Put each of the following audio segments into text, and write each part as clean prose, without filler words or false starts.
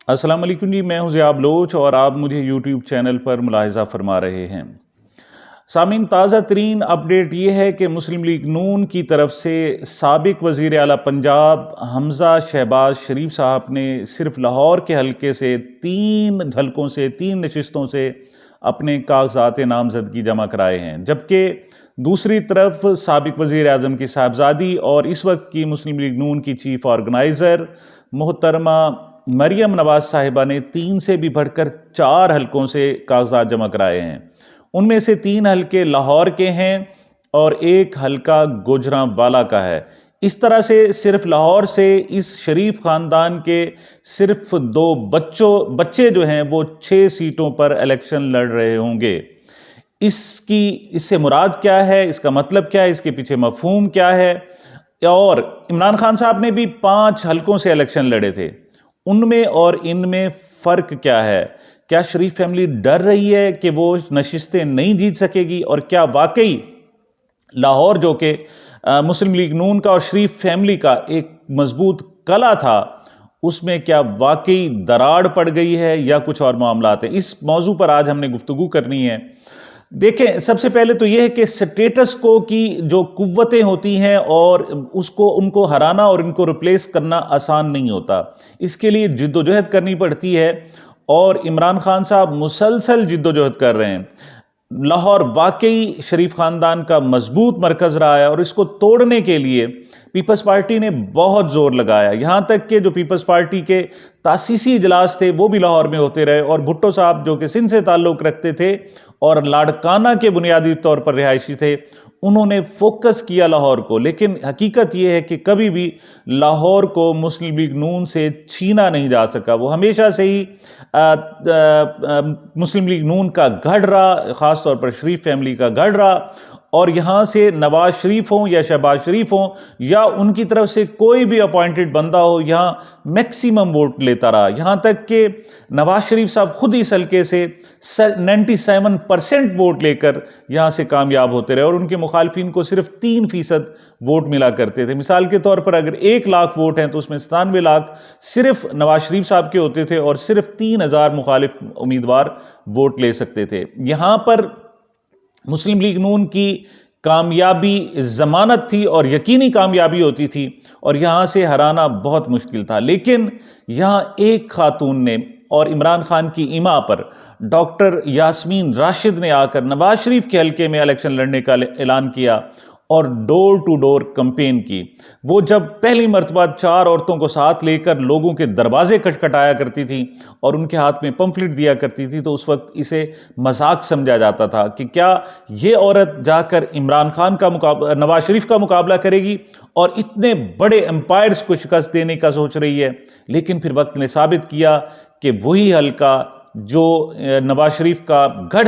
अस्सलाम वालेकुम जी, मैं हूं ज़िया बलोच और आप मुझे यूट्यूब चैनल पर मुलाहिज़ा फरमा रहे हैं। सामीन, ताज़ा तरीन अपडेट ये है कि मुस्लिम लीग नून की तरफ से साबिक वज़ीर आला पंजाब हमज़ा शहबाज शरीफ साहब ने सिर्फ लाहौर के हल्के से 3 नशिस्तों से अपने कागजात नामजदगी जमा कराए हैं, जबकि दूसरी तरफ साबिक वज़ीर आज़म की साहबजादी और इस वक्त की मुस्लिम लीग नून की चीफ ऑर्गेनाइज़र मोहतरमा मरियम नवाज साहिबा ने 3 से भी बढ़कर 4 हलकों से कागजात जमा कराए हैं। उनमें से 3 हलके लाहौर के हैं और 1 हलका गुजरांवाला का है। इस तरह से सिर्फ लाहौर से इस शरीफ खानदान के सिर्फ 2 बच्चे जो हैं वो 6 सीटों पर इलेक्शन लड़ रहे होंगे। इससे मुराद क्या है, इसका मतलब क्या है, इसके पीछे मफहूम क्या है। और इमरान खान साहब ने भी 5 हलकों से इलेक्शन लड़े थे, उनमें और इनमें फ़र्क क्या है? क्या शरीफ फैमिली डर रही है कि वो नशिस्तें नहीं जीत सकेगी? और क्या वाकई लाहौर जो कि मुस्लिम लीग नून का और शरीफ फैमिली का एक मजबूत कला था, उसमें क्या वाकई दरार पड़ गई है या कुछ और मामलात हैं? इस मौजू पर आज हमने गुफ्तगू करनी है। देखें, सबसे पहले तो यह है कि स्टेटस को की जो कुव्वतें होती हैं और उनको हराना और इनको रिप्लेस करना आसान नहीं होता। इसके लिए जिद्दोजहद करनी पड़ती है और इमरान खान साहब मुसलसल जिद्दोजहद कर रहे हैं। लाहौर वाकई शरीफ खानदान का मजबूत मरकज रहा है और इसको तोड़ने के लिए पीपल्स पार्टी ने बहुत जोर लगाया। यहां तक कि जो पीपल्स पार्टी के तासीसी इजलास थे वो भी लाहौर में होते रहे और भुट्टो साहब जो कि सिंध से ताल्लुक रखते थे और लाड़काना के बुनियादी तौर पर रिहायशी थे, उन्होंने फोकस किया लाहौर को। लेकिन हकीकत यह है कि कभी भी लाहौर को मुस्लिम लीग नून से छीना नहीं जा सका। वो हमेशा से ही मुस्लिम लीग नून का गढ़ रहा, ख़ास तौर पर शरीफ फैमिली का गढ़ रहा। और यहाँ से नवाज शरीफ हों या शहबाज शरीफ हों या उनकी तरफ से कोई भी अपॉइंटेड बंदा हो, यहाँ मैक्सिमम वोट लेता रहा। यहाँ तक कि नवाज शरीफ साहब खुद इस हल्के से 97% वोट लेकर यहाँ से कामयाब होते रहे और उनके मुखालफिन को सिर्फ 3% वोट मिला करते थे। मिसाल के तौर पर अगर 1 लाख वोट हैं तो उसमें 97 लाख सिर्फ नवाज शरीफ साहब के होते थे और सिर्फ 3000 मुखालिफ उम्मीदवार वोट ले सकते थे। यहाँ पर मुस्लिम लीग नून की कामयाबी जमानत थी और यकीनी कामयाबी होती थी और यहां से हराना बहुत मुश्किल था। लेकिन यहां एक खातून ने और इमरान खान की इमा पर डॉक्टर यास्मीन राशिद ने आकर नवाज शरीफ के हल्के में इलेक्शन लड़ने का ऐलान किया और डोर टू डोर कैंपेन की। वो जब पहली मर्तबा 4 औरतों को साथ लेकर लोगों के दरवाजे खटखटाया करती थी और उनके हाथ में पंफलेट दिया करती थी, तो उस वक्त इसे मजाक समझा जाता था कि क्या ये औरत जाकर इमरान खान का नवाज शरीफ का मुकाबला करेगी और इतने बड़े एम्पायर्स को शिकस्त देने का सोच रही है। लेकिन फिर वक्त ने साबित किया कि वही हल्का जो नवाज शरीफ का घर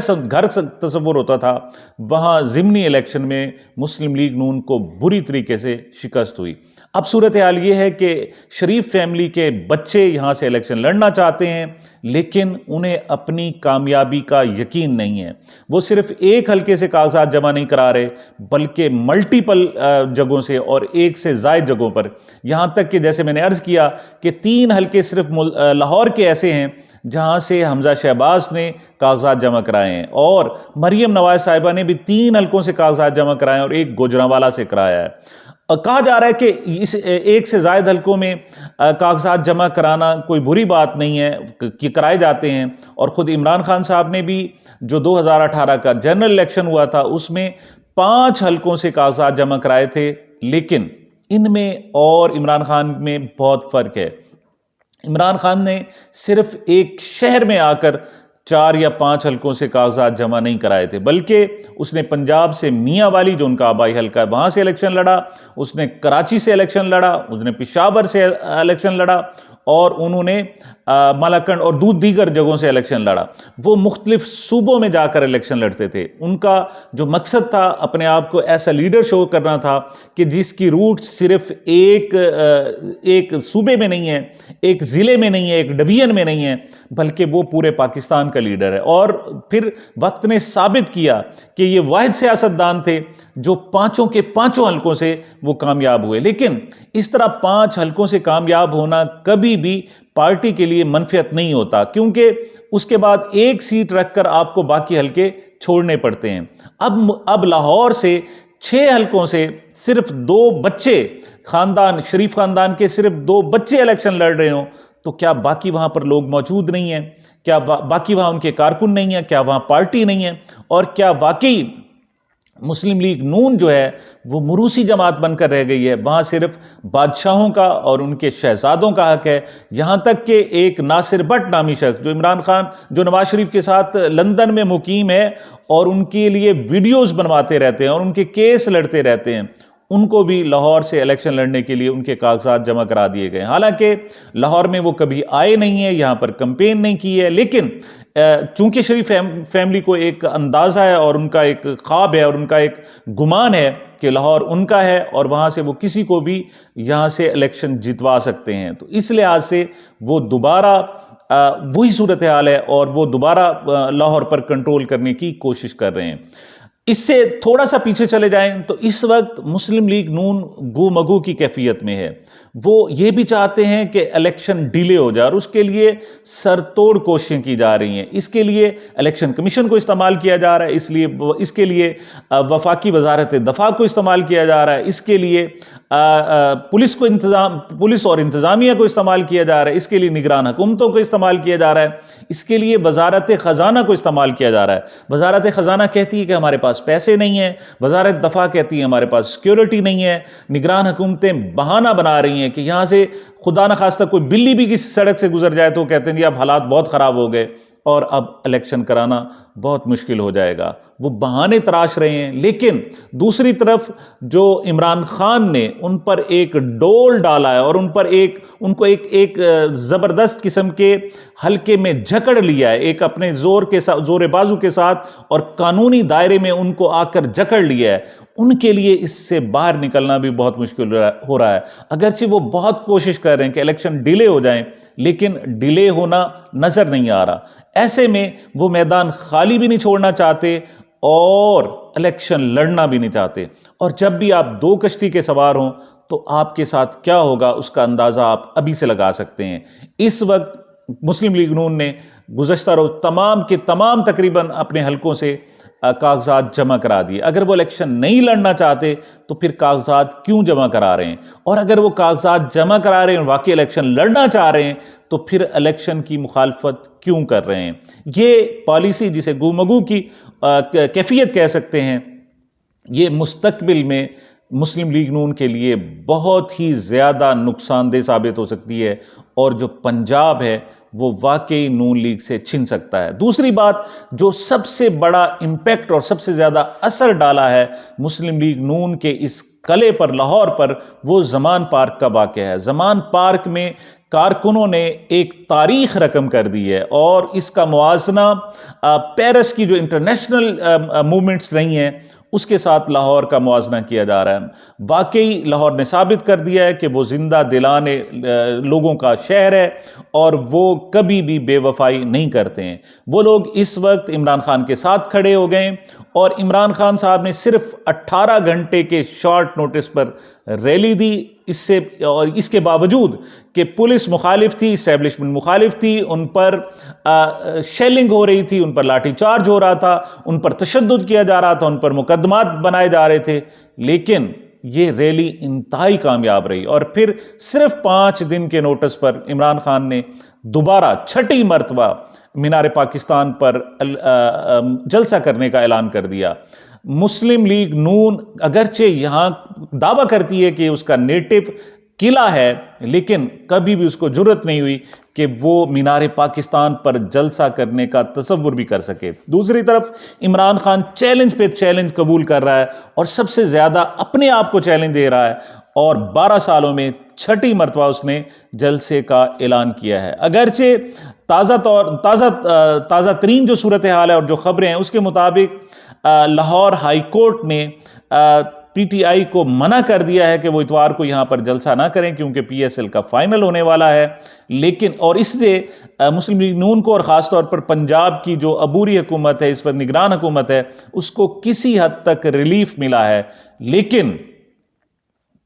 तस्वुर होता था, वहां ज़िमनी इलेक्शन में मुस्लिम लीग नून को बुरी तरीके से शिकस्त हुई। अब सूरत हाल ये है कि शरीफ फैमिली के बच्चे यहां से इलेक्शन लड़ना चाहते हैं, लेकिन उन्हें अपनी कामयाबी का यकीन नहीं है। वो सिर्फ 1 हल्के से कागजात जमा नहीं करा रहे, बल्कि मल्टीपल जगहों से और 1 से ज़ायद जगहों पर। यहां तक कि जैसे मैंने अर्ज किया कि 3 हल्के सिर्फ लाहौर के ऐसे हैं जहां से हमजा शहबाज ने कागजात जमा कराए हैं और मरियम नवाज साहिबा ने भी 3 हल्कों से कागजात जमा कराए हैं और 1 गुजरांवाला से कराया है। कहा जा रहा है कि इस 1 से ज़ायद हल्कों में कागजात जमा कराना कोई बुरी बात नहीं है कि कराए जाते हैं। और ख़ुद इमरान खान साहब ने भी जो 2018 का जनरल इलेक्शन हुआ था उसमें 5 हल्कों से कागजात जमा कराए थे, लेकिन इनमें और इमरान खान में बहुत फ़र्क है। इमरान खान ने सिर्फ एक शहर में आकर 4 या 5 हल्कों से कागजात जमा नहीं कराए थे, बल्कि उसने पंजाब से मियांवाली जो उनका आबाई हल्का है वहां से इलेक्शन लड़ा, उसने कराची से इलेक्शन लड़ा, उसने पेशावर से इलेक्शन लड़ा और उन्होंने मालाकंड और दीगर जगहों से इलेक्शन लड़ा। वो मुख्तलिफ सूबों में जाकर इलेक्शन लड़ते थे। उनका जो मकसद था अपने आप को ऐसा लीडर शो करना था कि जिसकी रूट सिर्फ एक सूबे में नहीं है, एक ज़िले में नहीं है, एक डिवीजन में नहीं है, बल्कि वो पूरे पाकिस्तान का लीडर है। और फिर वक्त ने साबित किया कि ये वाहिद सियासतदान थे जो 5 के 5 हल्कों से वो कामयाब हुए। लेकिन इस तरह 5 हल्कों से कामयाब होना कभी भी पार्टी के लिए मनफियत नहीं होता, क्योंकि उसके बाद एक सीट रखकर आपको बाकी हलके छोड़ने पड़ते हैं। अब लाहौर से 6 हलकों से सिर्फ 2 बच्चे, खानदान शरीफ खानदान के सिर्फ 2 बच्चे इलेक्शन लड़ रहे हो, तो क्या बाकी वहां पर लोग मौजूद नहीं है? क्या बाकी वहां उनके कारकुन नहीं है? क्या वहां पार्टी नहीं है? और क्या वाकई मुस्लिम लीग नून जो है वो मुरूसी जमात बनकर रह गई है? वहां सिर्फ बादशाहों का और उनके शहजादों का हक है। यहां तक कि एक नासिर भट्ट नामी शख्स जो इमरान खान, जो नवाज शरीफ के साथ लंदन में मुकीम है और उनके लिए वीडियोस बनवाते रहते हैं और उनके केस लड़ते रहते हैं, उनको भी लाहौर से इलेक्शन लड़ने के लिए उनके कागजात जमा करा दिए गए। हालांकि लाहौर में वो कभी आए नहीं है, यहां पर कंपेन नहीं की है, लेकिन चूंकि शरीफ फैमिली को एक अंदाजा है और उनका एक ख्वाब है और उनका एक गुमान है कि लाहौर उनका है और वहां से वो किसी को भी यहां से इलेक्शन जितवा सकते हैं, तो इस लिहाज से वो दोबारा वही सूरत हाल है और वो दोबारा लाहौर पर कंट्रोल करने की कोशिश कर रहे हैं। इससे थोड़ा सा पीछे चले जाएं तो इस वक्त मुस्लिम लीग नून गू-मगू की कैफियत में है। वो ये भी चाहते हैं कि इलेक्शन डिले हो जाए और उसके लिए सरतोड़ कोशिशें की जा रही हैं। इसके लिए इलेक्शन कमीशन को इस्तेमाल किया जा रहा है, इसके लिए वफाकी वजारत दफा को इस्तेमाल किया जा रहा है, इसके लिए पुलिस और इंतजामिया को इस्तेमाल किया जा रहा है, इसके लिए निगरान हुकूमतों को इस्तेमाल किया जा रहा है, इसके लिए वजारत खजाना को इस्तेमाल किया जा रहा है। वजारत खजाना कहती है कि हमारे पास पैसे नहीं है, वजारत दफा कहती है हमारे पास सिक्योरिटी नहीं है, निगरान हुकूमतें बहाना बना रही हैं कि यहां से खुदा न खास्ता कोई बिल्ली भी किसी सड़क से गुजर जाए तो कहते हैं जी अब हालात बहुत खराब हो गए और अब इलेक्शन कराना बहुत मुश्किल हो जाएगा। वो बहाने तराश रहे हैं। लेकिन दूसरी तरफ जो इमरान खान ने उन पर एक डोल डाला है और उनको एक जबरदस्त किस्म के हल्के में जकड़ लिया है, एक अपने जोर बाजू के साथ और कानूनी दायरे में उनको आकर जकड़ लिया है, उनके लिए इससे बाहर निकलना भी बहुत मुश्किल हो रहा है। अगरचे वो बहुत कोशिश कर रहे हैं कि इलेक्शन डिले हो जाएं, लेकिन डिले होना नजर नहीं आ रहा। ऐसे में वो मैदान खाली भी नहीं छोड़ना चाहते और इलेक्शन लड़ना भी नहीं चाहते। और जब भी आप 2 कश्ती के सवार हों तो आपके साथ क्या होगा उसका अंदाजा आप अभी से लगा सकते हैं। इस वक्त मुस्लिम लीग नून ने गुज़श्ता रोज तमाम के तमाम तकरीबन अपने हलकों से कागजात जमा करा दिए। अगर वो इलेक्शन नहीं लड़ना चाहते तो फिर कागजात क्यों जमा करा रहे हैं? और अगर वो कागजात जमा करा रहे हैं और वाकई इलेक्शन लड़ना चाह रहे हैं तो फिर इलेक्शन की मुखालफत क्यों कर रहे हैं? ये पॉलिसी जिसे गुमगू की कैफियत कह सकते हैं, ये मुस्तकबिल में मुस्लिम लीग नून के लिए बहुत ही ज़्यादा नुकसानदेह साबित हो सकती है और जो पंजाब है वो वाकई नून लीग से छिन सकता है। दूसरी बात, जो सबसे बड़ा इंपैक्ट और सबसे ज़्यादा असर डाला है मुस्लिम लीग नून के इस कले पर, लाहौर पर, वो ज़मान पार्क का वाक़या है। ज़मान पार्क में कारकुनों ने एक तारीख रकम कर दी है और इसका मुआजना पेरिस की जो इंटरनेशनल मूवमेंट्स रही हैं उसके साथ लाहौर का मुआजना किया जा रहा है। वाकई लाहौर ने साबित कर दिया है कि वो जिंदा दिलाने लोगों का शहर है और वो कभी भी बेवफाई नहीं करते हैं। वो लोग इस वक्त इमरान खान के साथ खड़े हो गए और इमरान खान साहब ने सिर्फ 18 घंटे के शॉर्ट नोटिस पर रैली दी। इसके बावजूद कि पुलिस मुखालिफ थी, इस्टेब्लिशमेंट मुखालिफ थी, उन पर शेलिंग हो रही थी, उन पर लाठीचार्ज हो रहा था, उन पर तशद्दुद किया जा रहा था, उन पर मुकदमात बनाए जा रहे थे, लेकिन ये रैली इंतहाई कामयाब रही। और फिर सिर्फ 5 दिन के नोटिस पर इमरान खान ने दोबारा 6ठी मरतबा मीनार पाकिस्तान पर जलसा करने का ऐलान कर दिया। मुस्लिम लीग नून अगरचे यहां दावा करती है कि उसका नेटिव किला है, लेकिन कभी भी उसको जुर्रत नहीं हुई कि वो मीनार पाकिस्तान पर जलसा करने का तसव्वुर भी कर सके। दूसरी तरफ इमरान खान चैलेंज पे चैलेंज कबूल कर रहा है और सबसे ज्यादा अपने आप को चैलेंज दे रहा है और 12 सालों में 6ठी मरतबा उसने जलसे का ऐलान किया है। अगरचे ताज़ा तरीन जो सूरत हाल है और जो खबरें हैं उसके मुताबिक लाहौर हाई कोर्ट ने पीटीआई को मना कर दिया है कि वो इतवार को यहां पर जलसा ना करें क्योंकि पीएसएल का फाइनल होने वाला है। लेकिन और इससे मुस्लिम लीग नून को और ख़ासतौर पर पंजाब की जो अबूरी हुकूमत है, इस पर निगरान हुकूमत है, उसको किसी हद तक रिलीफ मिला है। लेकिन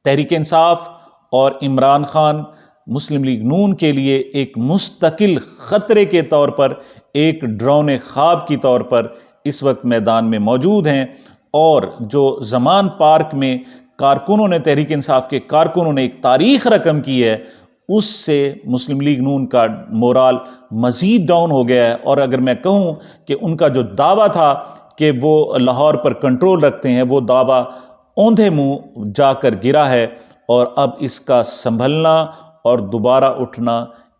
तहरीक इंसाफ और इमरान खान मुस्लिम लीग नून के लिए एक मुस्तकिल ख़तरे के तौर पर, एक डरावने ख्वाब की तौर पर इस वक्त मैदान में मौजूद हैं। और जो ज़मान पार्क में कारकुनों ने, तहरीक इंसाफ के कारकुनों ने एक तारीख़ रकम की है, उससे मुस्लिम लीग नून का मोराल मज़ीद डाउन हो गया है। और अगर मैं कहूँ कि उनका जो दावा था कि वो लाहौर पर कंट्रोल रखते हैं, वो दावा औंधे मुंह जाकर गिरा है। और अब इसका संभलना और दोबारा उठना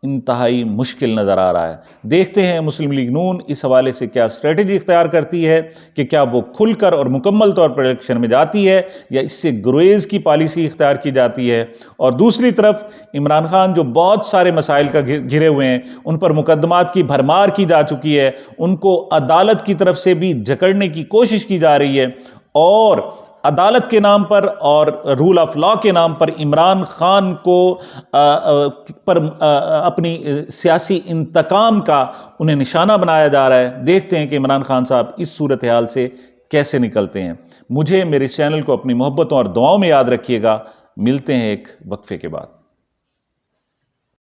इंतहाई मुश्किल नज़र आ रहा है। देखते हैं मुस्लिम लीग नून इस हवाले से क्या स्ट्रेटजी इख्तियार करती है, कि क्या वो खुलकर और मुकम्मल तौर पर इलेक्शन में जाती है या इससे गुरेज की पॉलिसी इख्तियार की जाती है। और दूसरी तरफ इमरान खान जो बहुत सारे मसाइल का घिरे हुए हैं, उन पर मुकदमात की भरमार की जा चुकी है, उनको अदालत की तरफ से भी जकड़ने की कोशिश की जा रही है। और अदालत के नाम पर और रूल ऑफ लॉ के नाम पर इमरान खान को अपनी सियासी इंतकाम का उन्हें निशाना बनाया जा रहा है। देखते हैं कि इमरान खान साहब इस सूरत हाल से कैसे निकलते हैं। मुझे, मेरे चैनल को अपनी मोहब्बतों और दुआओं में याद रखिएगा। मिलते हैं एक वक्फे के बाद।